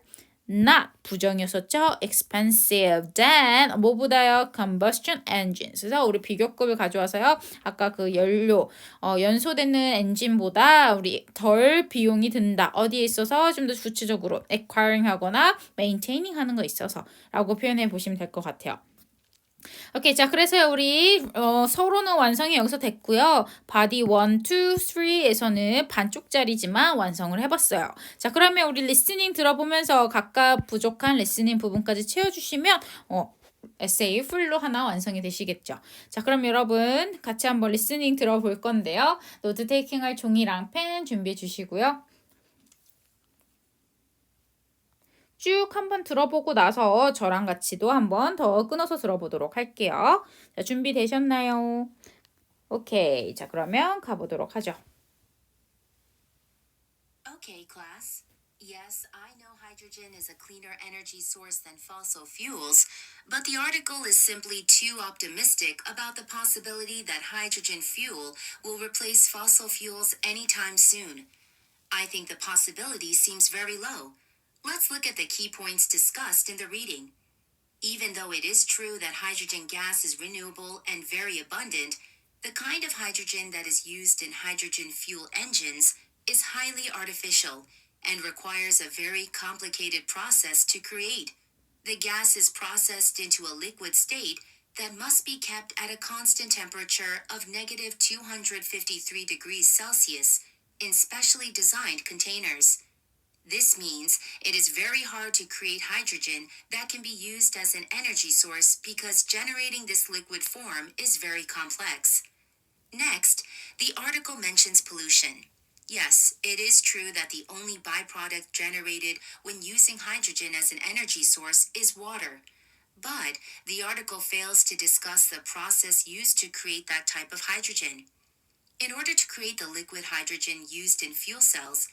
[SPEAKER 1] not 부정이었었죠. expensive than 뭐보다요? combustion engines. 그래서 우리 비교급을 가져와서요. 아까 그 연소되는 엔진보다 우리 덜 비용이 든다. 어디에 있어서 좀 더 구체적으로 acquiring 하거나 maintaining 하는 거 있어서 라고 표현해 보시면 될 것 같아요. 오케이, 자, 그래서 우리 서로는 완성이 여기서 됐고요. 바디 1, 2, 3에서는 반쪽짜리지만 완성을 해봤어요. 자, 그러면 우리 리스닝 들어보면서 각각 부족한 리스닝 부분까지 채워주시면 에세이 풀로 하나 완성이 되시겠죠. 자, 그럼 여러분 같이 한번 리스닝 들어볼 건데요. 노트 테이킹할 종이랑 펜 준비해 주시고요. 쭉 한번 들어보고 나서 저랑 같이도 한번 더 끊어서 들어보도록 할게요. 자, 준비되셨나요? 오케이. 자, 그러면 가보도록 하죠.
[SPEAKER 2] Okay, class. Yes, I know hydrogen is a cleaner energy source than fossil fuels, but the article is simply too optimistic about the possibility that hydrogen fuel will replace fossil fuels anytime soon. I think the possibility seems very low. Let's look at the key points discussed in the reading. Even though it is true that hydrogen gas is renewable and very abundant, the kind of hydrogen that is used in hydrogen fuel engines is highly artificial and requires a very complicated process to create. The gas is processed into a liquid state that must be kept at a constant temperature of negative 253 degrees Celsius in specially designed containers. This means it is very hard to create hydrogen that can be used as an energy source because generating this liquid form is very complex. Next, the article mentions pollution. Yes, it is true that the only byproduct generated when using hydrogen as an energy source is water. But the article fails to discuss the process used to create that type of hydrogen. In order to create the liquid hydrogen used in fuel cells,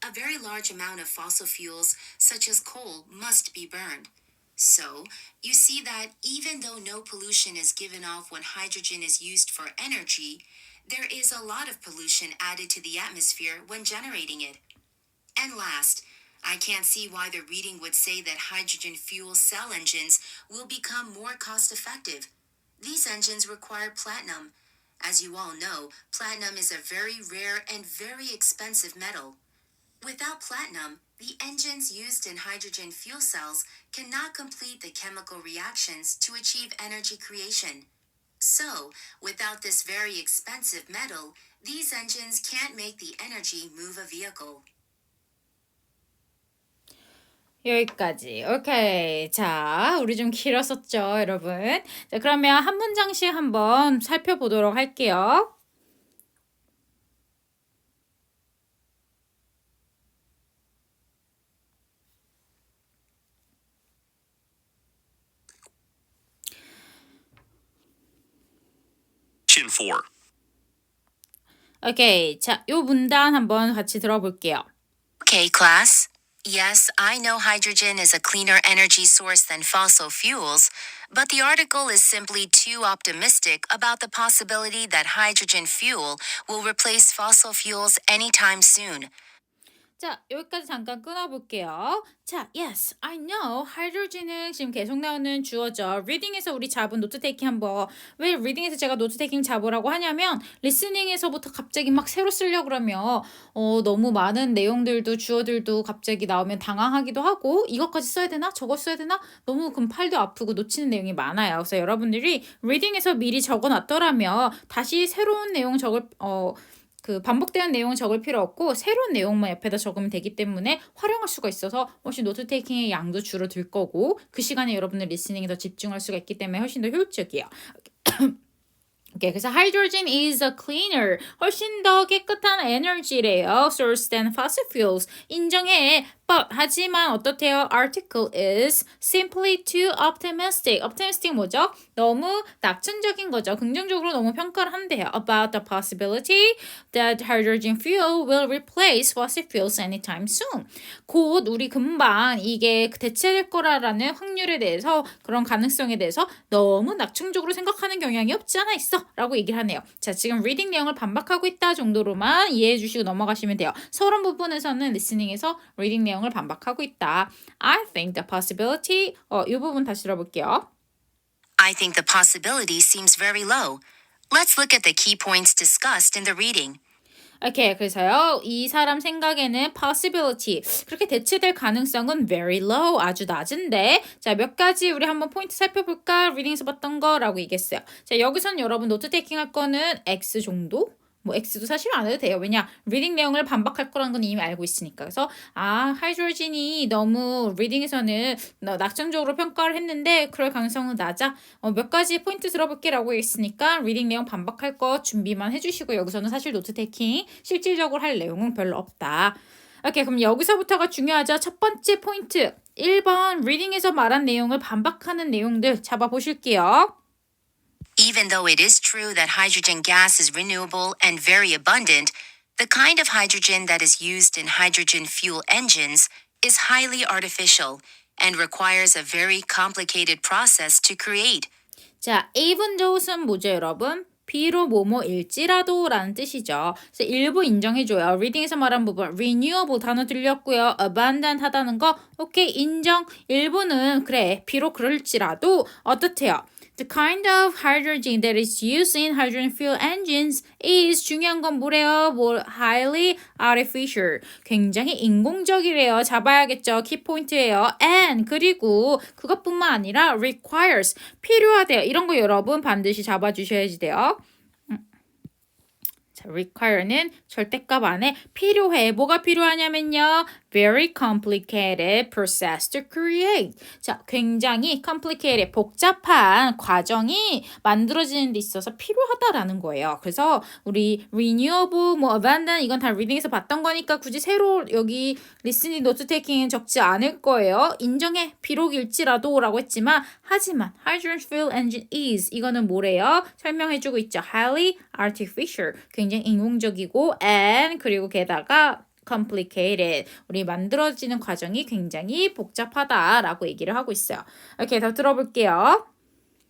[SPEAKER 2] a very large amount of fossil fuels, such as coal, must be burned. So, you see that even though no pollution is given off when hydrogen is used for energy, there is a lot of pollution added to the atmosphere when generating it. And last, I can't see why the reading would say that hydrogen fuel cell engines will become more cost effective. These engines require platinum. As you all know, platinum is a very rare and very expensive metal. Without platinum, the engines used in hydrogen fuel cells cannot complete the chemical reactions to achieve energy creation. So, without this very expensive metal, these engines can't make the energy move a vehicle.
[SPEAKER 1] 여기까지. 오케이. 자, 우리 좀 길었었죠, 여러분. 자, 그러면 한 문장씩 한번 살펴보도록 할게요.
[SPEAKER 3] Question 4.
[SPEAKER 1] 오케이. 자, 요 문단 한번 같이 들어볼게요.
[SPEAKER 2] Okay, class. Yes, I know hydrogen is a cleaner energy source than fossil fuels, but the article is simply too optimistic about the possibility that hydrogen fuel will replace fossil fuels anytime soon.
[SPEAKER 1] 자, 여기까지 잠깐 끊어볼게요. 자, yes, I know. hydrogen은 지금 계속 나오는 주어죠. reading에서 우리 잡은 노트 테이킹 한번. 왜 reading에서 제가 노트 테이킹 잡으라고 하냐면 listening에서부터 갑자기 막 새로 쓰려고 그러면 너무 많은 내용들도 주어들도 갑자기 나오면 당황하기도 하고 이것까지 써야 되나? 저거 써야 되나? 너무 그럼 팔도 아프고 놓치는 내용이 많아요. 그래서 여러분들이 reading에서 미리 적어놨더라면 다시 새로운 내용 적을 반복되는 내용은 적을 필요 없고 새로운 내용만 옆에다 적으면 되기 때문에 활용할 수가 있어서 훨씬 노트 테이킹의 양도 줄어들 거고 그 시간에 여러분들 리스닝에 더 집중할 수가 있기 때문에 훨씬 더 효율적이에요. 오케이, 그래서 hydrogen is a cleaner, 훨씬 더 깨끗한 에너지래요. source than fossil fuels. 인정해. But 하지만 어떻대요? article is simply too optimistic. optimistic 뭐죠? 너무 낙천적인 거죠. 긍정적으로 너무 평가를 한대요. about the possibility that hydrogen fuel will replace fossil fuels anytime soon. 곧 우리 금방 이게 대체될 거라는 확률에 대해서 그런 가능성에 대해서 너무 낙천적으로 생각하는 경향이 없지 않아 있어 라고 얘기를 하네요. 자, 지금 리딩 내용을 반박하고 있다 정도로만 이해해 주시고 넘어가시면 돼요. 서론 부분에서는 리스닝에서 리딩 내용을 반박하고 있다. I think the possibility 이 부분 다시 들어볼게요.
[SPEAKER 2] I think the possibility seems very low. Let's look at the key points discussed in the reading.
[SPEAKER 1] 오케이, 그래서요. 이 사람 생각에는 possibility, 그렇게 대체될 가능성은 very low, 아주 낮은데 자, 몇 가지 우리 한번 포인트 살펴볼까? 리딩에서 봤던 거라고 얘기했어요. 자, 여기서는 여러분 노트 테이킹 할 거는 X 정도? 뭐 X도 사실 안 해도 돼요. 왜냐? 리딩 내용을 반박할 거라는 건 이미 알고 있으니까. 그래서 하이드로진이 너무 리딩에서는 낙천적으로 평가를 했는데 그럴 가능성은 낮아. 몇 가지 포인트 들어볼게라고 했으니까 리딩 내용 반박할 거 준비만 해주시고 여기서는 사실 노트 테이킹 실질적으로 할 내용은 별로 없다. 오케이, 그럼 여기서부터가 중요하죠. 첫 번째 포인트. 1번 리딩에서 말한 내용을 반박하는 내용들 잡아보실게요.
[SPEAKER 2] Even though it is true that hydrogen gas is renewable and very abundant, the kind of hydrogen that is used in hydrogen fuel engines is highly artificial and requires a very complicated process to create.
[SPEAKER 1] 자, even though는 뭐죠, 여러분? 비록 뭐뭐일지라도 라는 뜻이죠. 그래서 일부 인정해줘요. 리딩에서 말한 부분 renewable 단어 들렸고요. abundant 하다는 거 오케이 인정. 일부는 그래 비록 그럴지라도 어떻대요? The kind of hydrogen that is used in hydrogen fuel engines is 중요한 건 뭐래요? highly artificial. 굉장히 인공적이래요. 잡아야겠죠. 키포인트예요. And 그리고 그것뿐만 아니라 requires 필요하대요. 이런 거 여러분 반드시 잡아주셔야지 돼요. 자, require는 절대값 안에 필요해. 뭐가 필요하냐면요. Very complicated process to create. 자, 굉장히 complicated, 복잡한 과정이 만들어지는 데 있어서 필요하다라는 거예요. 그래서 우리 renewable, abandon 이건 다 리딩에서 봤던 거니까 굳이 새로 여기 listening, note taking은 적지 않을 거예요. 인정해. 비록일지라도 라고 했지만 하지만 hydrogen fuel engine is 이거는 뭐래요? 설명해주고 있죠. highly artificial. 굉장히 인공적이고 and 그리고 게다가 complicated. 우리 만들어지는 과정이 굉장히 복잡하다라고 얘기를 하고 있어요. 이렇게 더 들어볼게요.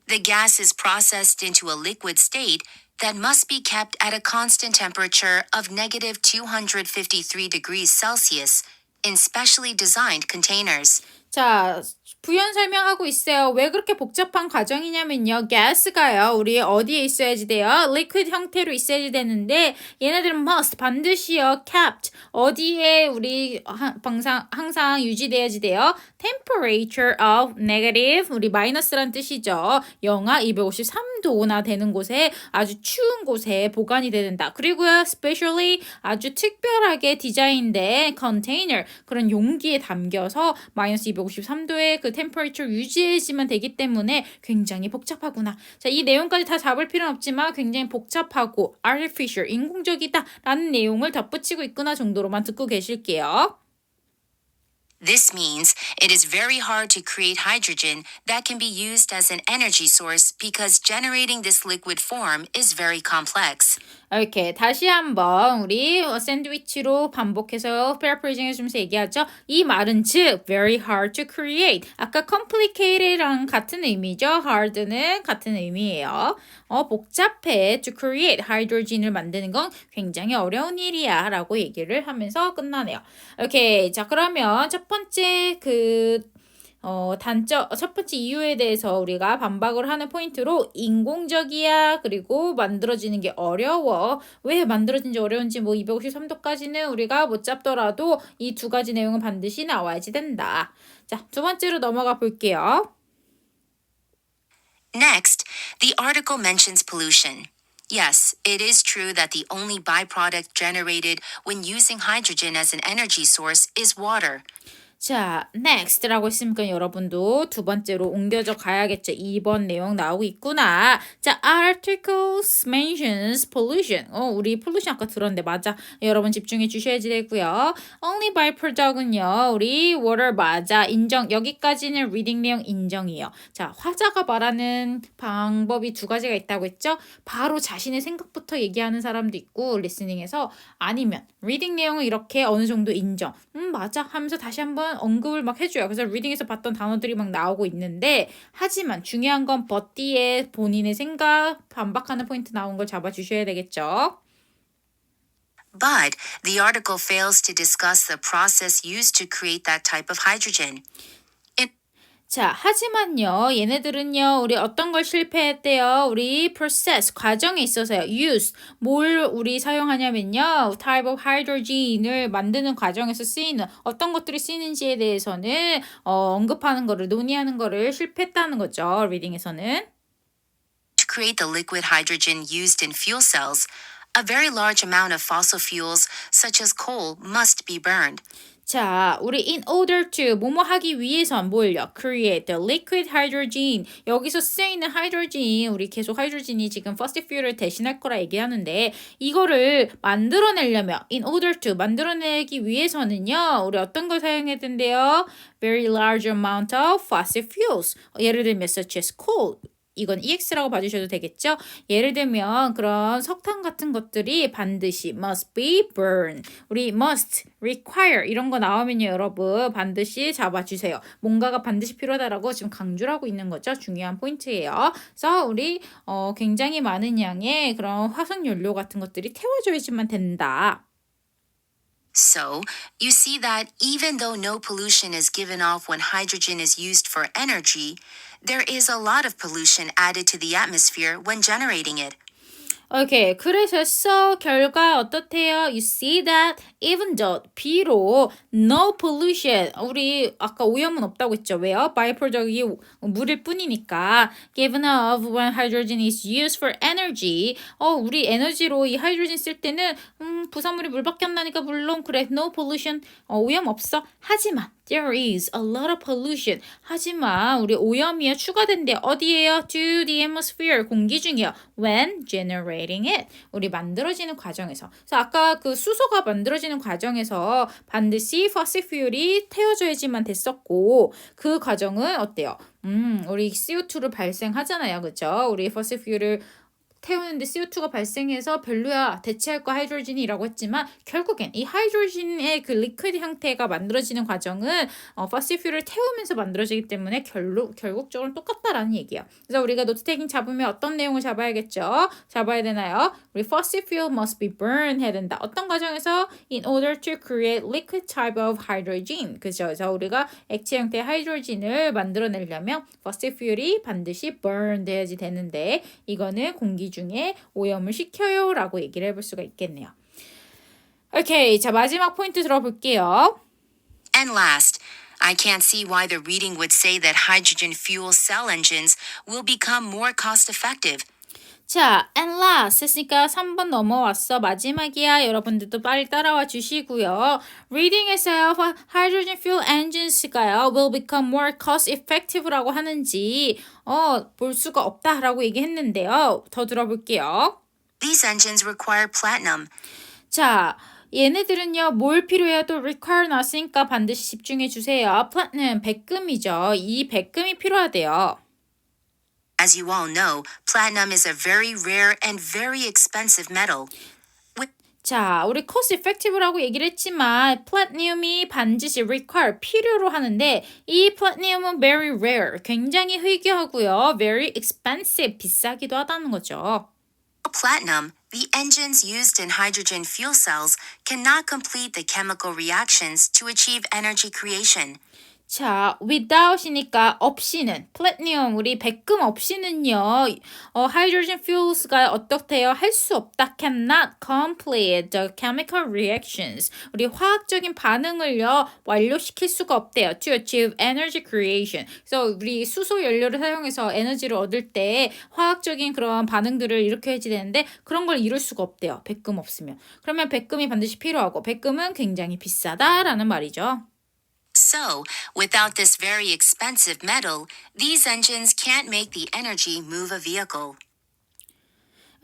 [SPEAKER 2] The gas is processed into a liquid state that must be kept at a constant temperature of negative 253 degrees Celsius in specially designed containers.
[SPEAKER 1] 자, 부연 설명하고 있어요. 왜 그렇게 복잡한 과정이냐면요. 가스가요. 우리 어디에 있어야지 돼요? liquid 형태로 있어야지 되는데 얘네들은 must 반드시요. kept 어디에 우리 항상 유지돼야지 돼요? temperature of negative 우리 마이너스란 뜻이죠. 영하 253도나 되는 곳에 아주 추운 곳에 보관이 된다. 그리고요. specially 아주 특별하게 디자인된 container 그런 용기에 담겨서 마이너스 253도의 그 temperature 유지해지면 되기 때문에 굉장히 복잡하구나. 자, 이 내용까지 다 잡을 필요는 없지만 굉장히 복잡하고 artificial, 인공적이다 라는 내용을 덧붙이고 있구나 정도로만 듣고 계실게요.
[SPEAKER 2] This means it is very hard to create hydrogen that can be used as an energy source because generating this liquid form is very complex.
[SPEAKER 1] 이렇게 다시 한번 우리 샌드위치로 반복해서 paraphrasing 해주면서 얘기하죠. 이 말은 즉 very hard to create. 아까 complicated랑 같은 의미죠. hard는 같은 의미예요. 복잡해 to create hydrogen을 만드는 건 굉장히 어려운 일이야 라고 얘기를 하면서 끝나네요. 오케이. 자, 그러면 첫 번째 첫 번째 이유에 대해서 우리가 반박을 하는 포인트로 인공적이야. 그리고 만들어지는 게 어려워. 왜 만들어진지 어려운지 253도까지는 우리가 못 잡더라도 이 두 가지 내용은 반드시 나와야지 된다. 자, 두 번째로 넘어가 볼게요.
[SPEAKER 2] Next, the article mentions pollution. Yes, it is true that the only byproduct generated when using hydrogen as an energy source is water.
[SPEAKER 1] 자, next라고 했으니까 여러분도 두 번째로 옮겨져 가야겠죠. 2번 내용 나오고 있구나. 자, articles mentions pollution. 우리 pollution 아까 들었는데 맞아. 여러분 집중해 주셔야지 되고요. only byproduct은요. 우리 water 맞아. 인정. 여기까지는 reading 내용 인정이에요. 자, 화자가 말하는 방법이 두 가지가 있다고 했죠. 바로 자신의 생각부터 얘기하는 사람도 있고 listening에서 아니면 reading 내용은 이렇게 어느 정도 인정. 맞아 하면서 다시 한번 언급을 막 해줘요. 그래서 리딩에서 봤던 단어들이 막 나오고 있는데 하지만 중요한 건 but 뒤에 본인의 생각 반박하는 포인트 나온 걸 잡아주셔야 되겠죠.
[SPEAKER 2] But the article fails to discuss the process used to create that type of hydrogen.
[SPEAKER 1] 자, 하지만요, 얘네들은요, 우리 어떤 걸 실패했대요? 우리 process, 과정에 있어서요. use, 뭘 우리 사용하냐면요. type of hydrogen을 만드는 과정에서 쓰이는 어떤 것들이 쓰이는지에 대해서는 언급하는 거를, 논의하는 거를 실패했다는 거죠. 리딩에서는.
[SPEAKER 2] To create the liquid hydrogen used in fuel cells, a very large amount of fossil fuels such as coal must be burned.
[SPEAKER 1] 자, 우리 in order to 뭐뭐 하기 위해선 뭘요? create the liquid hydrogen. 여기서 쓰이는 hydrogen, 우리 계속 hydrogen이 지금 fossil fuel을 대신할 거라 얘기하는데 이거를 만들어내려면 in order to 만들어내기 위해서는요. 우리 어떤 걸 사용해야 된대요? very large amount of fossil fuels. 예를 들면 such as coal. 이건 EX라고 봐주셔도 되겠죠? 예를 들면 그런 석탄 같은 것들이 반드시 must be burned. 우리 must, require 이런 거 나오면요 여러분 반드시 잡아주세요. 뭔가가 반드시 필요하다라고 지금 강조를 하고 있는 거죠. 중요한 포인트예요. 그래서 우리 굉장히 많은 양의 그런 화석연료 같은 것들이 태워져야지만 된다.
[SPEAKER 2] So, you see that even though no pollution is given off when hydrogen is used for energy, There is a lot of pollution added to the atmosphere when generating it.
[SPEAKER 1] 오케이. 그래서 결과 어떻대요? You see that even though 비록 no pollution 우리 아까 오염은 없다고 했죠. 왜요? byproduct이 물일 뿐이니까 given off when hydrogen is used for energy 우리 에너지로 이 하이드로젠 쓸 때는 부산물이 물밖에 안 나니까 물론 그래 no pollution 오염 없어. 하지만 there is a lot of pollution. 하지만 우리 오염이 추가된대. 어디에요? To the atmosphere. 공기 중이요. When generating it. 우리 만들어지는 과정에서. 그래서 아까 그 수소가 만들어지는 과정에서 반드시 fossil fuel이 태워져야지만 됐었고 그 과정은 어때요? 우리 CO2를 발생하잖아요. 그죠? 우리 fossil fuel을 태우는데 CO2가 발생해서 별로야 대체할 거 하이드로진이라고 했지만 결국엔 이 하이드로진의 그 리퀴드 형태가 만들어지는 과정은 fossil fuel을 태우면서 만들어지기 때문에 결국적으로 똑같다라는 얘기예요. 그래서 우리가 노트 테이킹 잡으면 어떤 내용을 잡아야겠죠? 잡아야 되나요? 우리 fossil fuel must be burned 해야 된다. 어떤 과정에서 in order to create liquid type of hydrogen. 그죠? 그래서 우리가 액체 형태의 하이드로진을 만들어내려면 fossil fuel이 반드시 burned 해야지 되는데 이거는 공기 중에 오염을 시켜요 라고 얘기를 해볼 수가 있겠네요. 오케이, 자 마지막 포인트 들어볼게요.
[SPEAKER 2] And last, I can't see why the reading would say that hydrogen fuel cell engines will become more cost effective.
[SPEAKER 1] 자, and last 했으니까 3번 넘어왔어. 마지막이야. 여러분들도 빨리 따라와 주시고요. reading에서요. hydrogen fuel engines가요. will become more cost effective라고 하는지 볼 수가 없다라고 얘기했는데요. 더 들어볼게요.
[SPEAKER 2] These engines require platinum.
[SPEAKER 1] 자, 얘네들은요, 뭘 필요해요? 또 require 나왔으니까 반드시 집중해 주세요. platinum, 백금이죠. 이 백금이 필요하대요.
[SPEAKER 2] As you all know, platinum is a very rare and very expensive metal.
[SPEAKER 1] 자, 우리 cost effective라고 얘기를 했지만 플래티넘이 반드시 require 필요로 하는데 이 플래티넘은 very rare, 굉장히 희귀하고요. very expensive, 비싸기도 하다는 거죠.
[SPEAKER 2] Platinum, the engines used in hydrogen fuel cells cannot complete the chemical reactions to achieve energy creation.
[SPEAKER 1] 자, without이니까 없이는 플래티넘 우리 백금 없이는요. hydrogen fuels가 어떻대요? 할 수 없다. cannot complete the chemical reactions. 우리 화학적인 반응을요. 완료시킬 수가 없대요. to achieve energy creation. 그래서 우리 수소 연료를 사용해서 에너지를 얻을 때 화학적인 그런 반응들을 일으켜야지 되는데 그런 걸 이룰 수가 없대요. 백금 없으면. 그러면 백금이 반드시 필요하고 백금은 굉장히 비싸다라는 말이죠.
[SPEAKER 2] So, without this very expensive metal, these engines can't make the energy move a vehicle.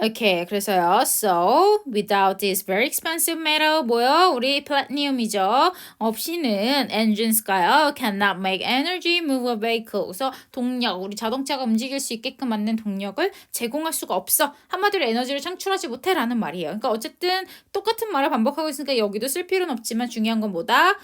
[SPEAKER 1] 오케이, 그래서요. So, without this very expensive metal, 뭐요? 우리 플래티넘이죠. 없이는 engines가요. cannot make energy move a vehicle. 그래서 동력, 우리 자동차가 움직일 수 있게끔 만든 동력을 제공할 수가 없어. 한마디로 에너지를 창출하지 못해라는 말이에요. 그러니까 어쨌든 똑같은 말을 반복하고 있으니까 여기도 쓸 필요는 없지만 중요한 건 뭐다?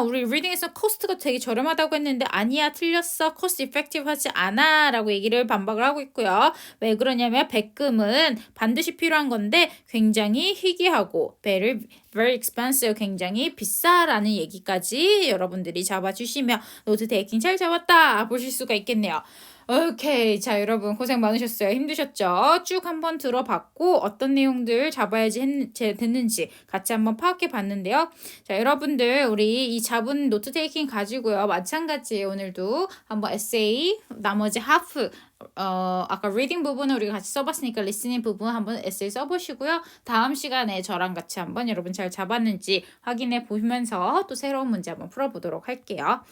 [SPEAKER 1] 우리 리딩에서 코스트가 되게 저렴하다고 했는데 아니야, 틀렸어. cost effective 하지 않아. 라고 얘기를 반박을 하고 있고요. 왜 그러냐면 백금은 반드시 필요한 건데 굉장히 희귀하고 very expensive, 굉장히 비싸라는 얘기까지 여러분들이 잡아주시면 노트 테이킹 잘 잡았다 보실 수가 있겠네요. 오케이, 자 여러분 고생 많으셨어요. 힘드셨죠? 쭉 한번 들어봤고 어떤 내용들 잡아야지 됐는지 같이 한번 파악해 봤는데요. 자 여러분들 우리 이 잡은 노트 테이킹 가지고요. 마찬가지 오늘도 한번 에세이 나머지 하프 아까 리딩 부분은 우리가 같이 써봤으니까 리스닝 부분 한번 에세이 써보시고요. 다음 시간에 저랑 같이 한번 여러분 잘 잡았는지 확인해 보면서 또 새로운 문제 한번 풀어보도록 할게요.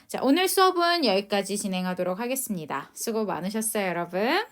[SPEAKER 1] 자, 오늘 수업은 여기까지 진행하도록 하겠습니다. 수고 많으셨어요, 여러분.